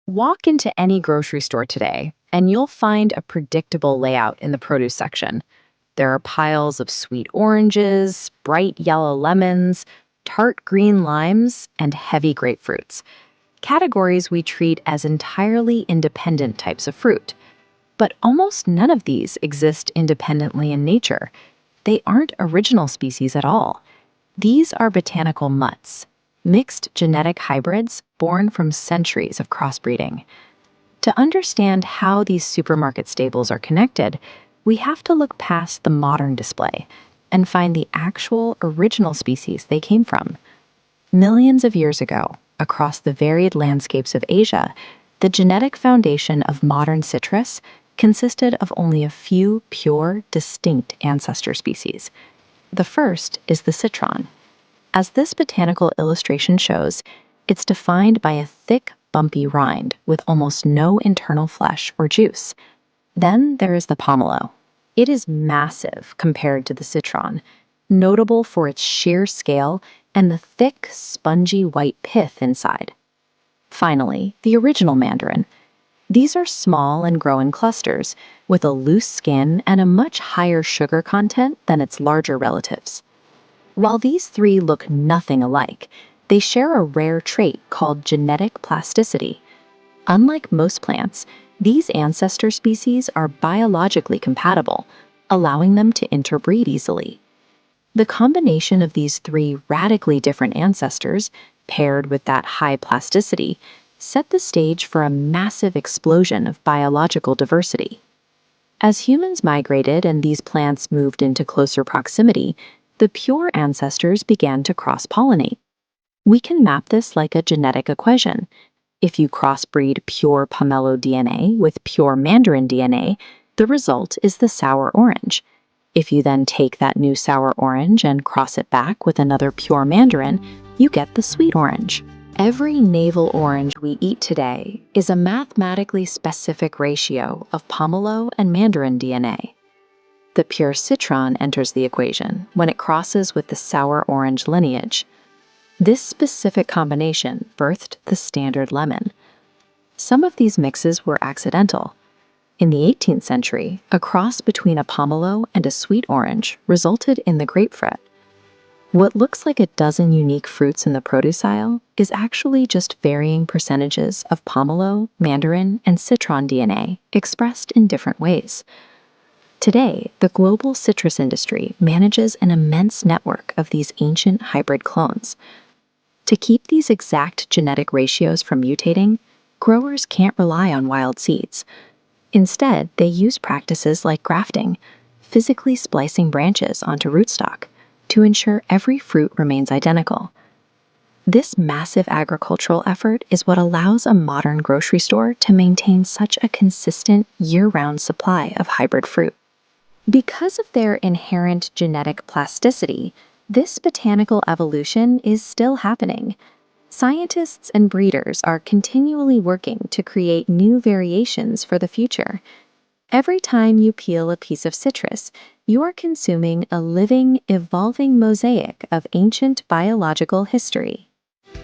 Walk into any grocery store today, and you'll find a predictable layout in the produce section. There are piles of sweet oranges, bright yellow lemons, tart green limes, and heavy grapefruits, categories we treat as entirely independent types of fruit. But almost none of these exist independently in nature. They aren't original species at all. These are botanical mutts, mixed genetic hybrids born from centuries of crossbreeding. To understand how these supermarket staples are connected, we have to look past the modern display and find the actual original species they came from. Millions of years ago, across the varied landscapes of Asia, the genetic foundation of modern citrus consisted of only a few pure, distinct ancestor species. The first is the citron. As this botanical illustration shows, it's defined by a thick, bumpy rind with almost no internal flesh or juice. Then there is the pomelo. It is massive compared to the citron, notable for its sheer scale and the thick, spongy white pith inside. Finally, the original mandarin. These are small and grow in clusters, with a loose skin and a much higher sugar content than its larger relatives. While these three look nothing alike, they share a rare trait called genetic plasticity. Unlike most plants, these ancestor species are biologically compatible, allowing them to interbreed easily. The combination of these three radically different ancestors, paired with that high plasticity, set the stage for a massive explosion of biological diversity. As humans migrated and these plants moved into closer proximity, the pure ancestors began to cross-pollinate. We can map this like a genetic equation. If you crossbreed pure pomelo DNA with pure mandarin DNA, the result is the sour orange. If you then take that new sour orange and cross it back with another pure mandarin, you get the sweet orange. Every navel orange we eat today is a mathematically specific ratio of pomelo and mandarin DNA. The pure citron enters the equation when it crosses with the sour orange lineage. This specific combination birthed the standard lemon. Some of these mixes were accidental. In the 18th century, a cross between a pomelo and a sweet orange resulted in the grapefruit. What looks like a dozen unique fruits in the produce aisle is actually just varying percentages of pomelo, mandarin, and citron DNA expressed in different ways. Today, the global citrus industry manages an immense network of these ancient hybrid clones. To keep these exact genetic ratios from mutating, growers can't rely on wild seeds. Instead, they use practices like grafting, physically splicing branches onto rootstock, to ensure every fruit remains identical. This massive agricultural effort is what allows a modern grocery store to maintain such a consistent, year-round supply of hybrid fruit. Because of their inherent genetic plasticity, this botanical evolution is still happening. Scientists and breeders are continually working to create new variations for the future. Every time you peel a piece of citrus, you are consuming a living, evolving mosaic of ancient biological history.